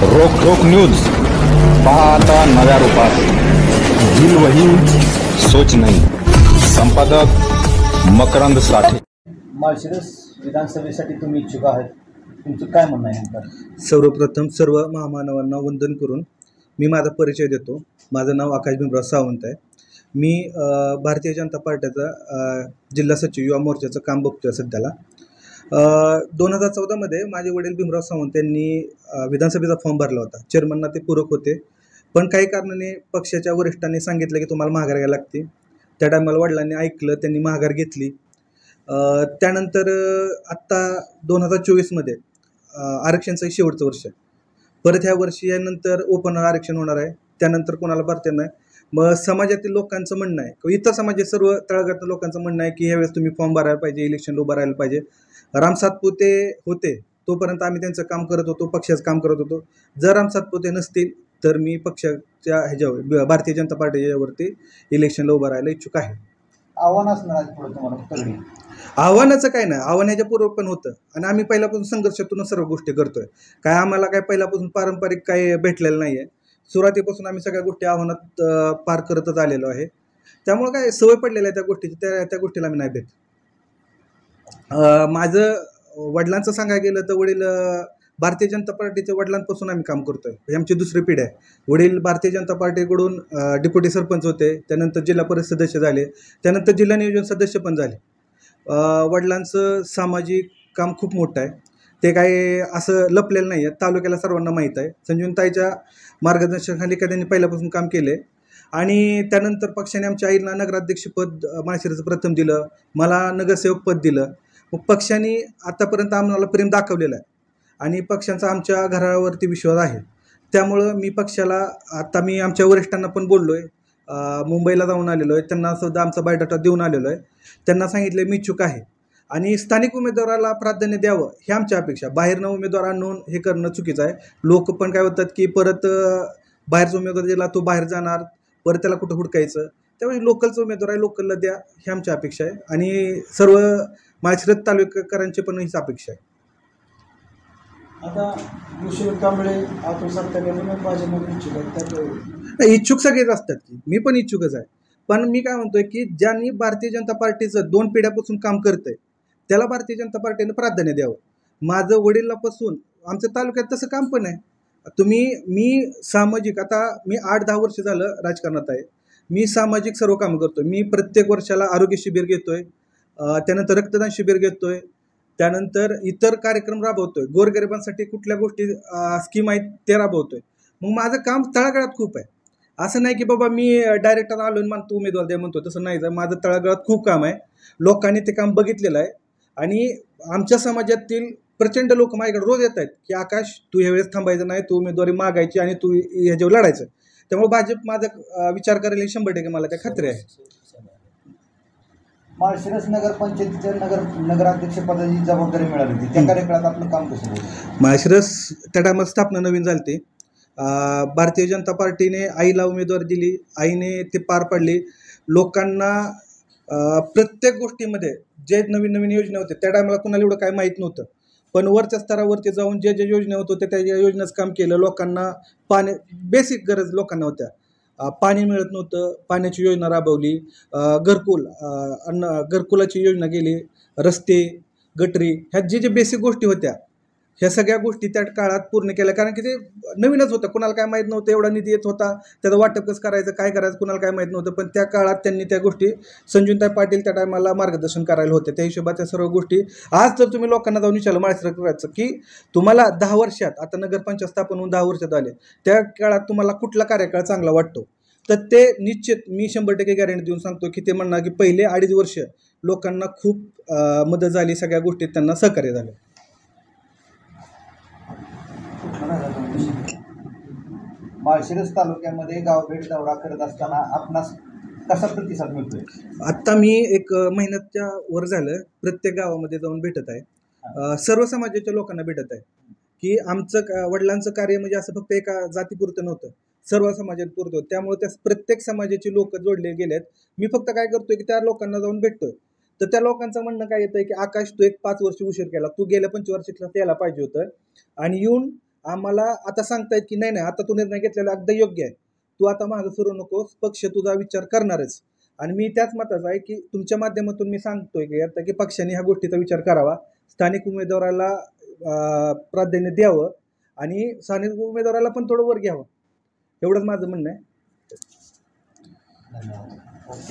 रोक न्यूज पहा आता नव्या रूपात. दिल वही सोच नहीं. संपादक मकरंद साठे. माळशिरस विधानसभेसाठी तुम्ही इच्छुक आहात, तुमचं काय म्हणणं आहे? सर्वप्रथम सर्व महामानवांना वंदन करून मी माझा परिचय देतो. माझं नाव आकाश भीमराव सावंत आहे. मी भारतीय जनता पार्टीचा जिल्हा सचिव युवा मोर्चाचं काम बघतोय सध्याला. 2014मध्ये माझे वडील भीमराव सावंत यांनी विधानसभेचा फॉर्म भरला होता. चेअरमनना ते पूरक होते, पण काही कारणाने पक्षाच्या वरिष्ठांनी सांगितलं की तुम्हाला माघार घ्यायला लागते. त्या टायमाला वडिलांनी ऐकलं, त्यांनी माघार घेतली. त्यानंतर आत्ता 2024मध्ये आरक्षणचं शेवटचं वर्ष आहे. परत ह्या वर्षी यानंतर ओपन आरक्षण होणार आहे. त्यानंतर कोणाला भरता नाही. मग समाजातील लोकांचं म्हणणं आहे किंवा इतर समाजातील सर्व तळागाळातील लोकांचं म्हणणं आहे की ह्यावेळेस तुम्ही फॉर्म भरायला पाहिजे, इलेक्शनला उभं राहायला पाहिजे. राम सातपुते होते तोपर्यंत आम्ही त्यांचं काम करत होतो, पक्षाचं काम करत होतो. जर राम सातपुते नसतील तर मी पक्षाच्या ह्याच्यावर भारतीय जनता पार्टीवरती इलेक्शनला उभं राहायला इच्छुक आहे. आव्हान असणार पुढे तुम्हाला? आव्हानाचं काय नाही, आव्हान ह्याच्या पूर्व पण होतं आणि आम्ही पहिल्यापासून संघर्षातून सर्व गोष्टी करतोय. काय आम्हाला काय पहिल्यापासून पारंपरिक काय भेटलेलं नाही आहे. सुरुवातीपासून आम्ही सगळ्या गोष्टी आव्हानात पार करतच आलेलो आहे. त्यामुळे काय सवय पडलेल्या आहे त्या गोष्टीची, त्या गोष्टीला आम्ही नाही भेट. माझं वडिलांचं सांगायला गेलं तर वडील भारतीय जनता पार्टीच्या वडिलांपासून आम्ही काम करतोय. ही आमची दुसरी पिढी आहे. वडील भारतीय जनता पार्टीकडून डेप्युटी सरपंच होते, त्यानंतर जिल्हा परिषद सदस्य झाले, त्यानंतर जिल्हा नियोजन सदस्य पण झाले. वडिलांचं सामाजिक काम खूप मोठं आहे. ते काही असं लपलेलं नाही आहे, तालुक्याला सर्वांना माहीत आहे. संजीवनताईच्या मार्गदर्शनाखाली त्यांनी पहिल्यापासून काम केले आणि त्यानंतर पक्षाने आमच्या आईला नगराध्यक्षपद माळशिरसचं प्रथम दिलं, मला नगरसेवक पद दिलं. मग पक्षाने आतापर्यंत आम्हाला प्रेम दाखवलेलं आहे आणि पक्षांचा आमच्या घरावरती विश्वास आहे. त्यामुळं मी पक्षाला मी आमच्या वरिष्ठांना पण बोललो आहे, मुंबईला जाऊन आलेलो आहे, त्यांना सुद्धा आमचा बायोडाटा देऊन आलेलो आहे. त्यांना सांगितलं मी इच्छुक आहे आणि स्थानिक उमेदवाराला प्राधान्य द्यावं ही आमची अपेक्षा. बाहेरनं उमेदवार आणून हे करणं चुकीचं आहे. लोक पण काय होतात की परत बाहेरचा उमेदवार दिला तो बाहेर जाणार, परत त्याला कुठं हुडकायचं. त्यामुळे लोकलचा उमेदवार आहे, लोकलला द्या ही आमची अपेक्षा आहे आणि सर्व माळशिरस तालुक्याकरांची पण हीच अपेक्षा आहे. आता दुष्यंत कांबळे आपण इच्छुक सगळेच असतात की, मी पण इच्छुकच आहे. पण मी काय म्हणतोय की ज्यांनी भारतीय जनता पार्टीचं 2 पिढ्यापासून काम करतंय त्याला भारतीय जनता पार्टीनं प्राधान्य द्यावं. माझं वडिलांपासून आमच्या तालुक्यात तसं काम पण आहे. मी सामाजिक, आता मी 8-10 वर्ष झालं राजकारणात आहे. मी सामाजिक सर्व कामं करतोय. मी प्रत्येक वर्षाला आरोग्य शिबिर घेतोय, त्यानंतर रक्तदान शिबिर घेतोय, त्यानंतर इतर कार्यक्रम राबवतोय, गोरगरिबांसाठी कुठल्या गोष्टी स्कीम आहेत ते राबवतोय. मग माझं काम तळागाळात खूप आहे. असं नाही की बाबा मी डायरेक्ट आलो आणि म्हणतो उमेदवार द्या म्हणतो, तसं नाही. माझं तळागाळात खूप काम आहे. लोकांनी ते काम बघितलेलं आहे आणि आमच्या समाजातील प्रचंड लोक माझ्याकडे रोज येत आहेत की आकाश तू ह्यावेळेस थांबायचं नाही, तू उमेदवारी मागायची आणि तू ह्याच्यावर लढायचं. त्यामुळे भाजप माझा विचार करेल 100% मला त्या खात्री आहे. माळशिरस नगरपंचायतीच्या नगराध्यक्ष पदाची जबाबदारी मिळाली होती, त्या कार्यकाळात आपलं काम कसं होतं? माळशिरस त्या टायमात स्थापना नवीन झाली होती. भारतीय जनता पार्टीने आईला उमेदवारी दिली, आईने ते पार पाडली. लोकांना प्रत्येक गोष्टीमध्ये जे नवीन नवीन योजना होते त्या टायमाला कुणाला एवढं काय माहीत नव्हतं, पण वरच्या स्तरावरती जाऊन जे जे योजना होत होत्या त्या योजनेचं काम केलं. लोकांना पाणी, बेसिक गरज लोकांना होत्या. पाणी मिळत नव्हतं, पाण्याची योजना राबवली. घरकुलाची योजना केली. रस्ते, गटरी, ह्या जे बेसिक गोष्टी होत्या ह्या सगळ्या गोष्टी त्या काळात पूर्ण केल्या. कारण की ते नवीनच होतं, कुणाला काय माहीत नव्हतं. एवढा निधी येत होता, त्याचं वाटप कसं करायचं, काय करायचं कुणाला काय माहीत नव्हतं. पण त्या काळात त्यांनी त्या गोष्टी, संजीवनताई पाटील त्या टायमाला मार्गदर्शन करायला होते. त्या हिशोबात सर्व गोष्टी आज जर तुम्ही लोकांना जाऊन विचारलं माळशिरस करायचं की तुम्हाला 10 वर्षात, आता नगरपंचायत स्थापन होऊन 10 वर्षात आले, त्या काळात तुम्हाला कुठला कार्यकाळ चांगला वाटतो, तर ते निश्चित मी 100% गॅरंटी देऊन सांगतो की ते म्हणणार की पहिले 2.5 वर्ष लोकांना खूप मदत झाली, सगळ्या गोष्टीत त्यांना सहकार्य झालं. माळशिरस तालुक्यामध्ये गावभेट दौरा करत असताना आपणास कसा प्रतिसाद मिळतोय? आत्ता मी 1 महिन्याच्या वर झालं प्रत्येक गावामध्ये जाऊन भेटत आहे. सर्व समाजाच्या लोकांना भेटत आहे की आमचं वडिलांचं कार्य म्हणजे असं फक्त एका जातीपुरतं नव्हतं, सर्व समाजापुरतं होतं. त्यामुळे त्या प्रत्येक समाजाची लोक जोडले गेले आहेत. मी फक्त काय करतोय की त्या लोकांना जाऊन भेटतोय. तर त्या लोकांचं म्हणणं काय येतं की आकाश तू 5 वर्ष उशीर केला, तू गेल्या 5 वर्षातला यायला पाहिजे होतं आणि येऊन आम्हाला आता सांगतायत की नाही आता तू निर्णय घेतलेला अगदी योग्य आहे, तू आता मागं फिरू नकोस, पक्ष तुझा विचार करणारच. आणि मी त्याच मताचा आहे की तुमच्या माध्यमातून मी सांगतोय की आता की पक्षाने ह्या गोष्टीचा विचार करावा, स्थानिक उमेदवाराला प्राधान्य द्यावं आणि स्थानिक उमेदवाराला पण थोडं वर घ्यावं, एवढंच माझं म्हणणं आहे. धन्यवाद. ओके.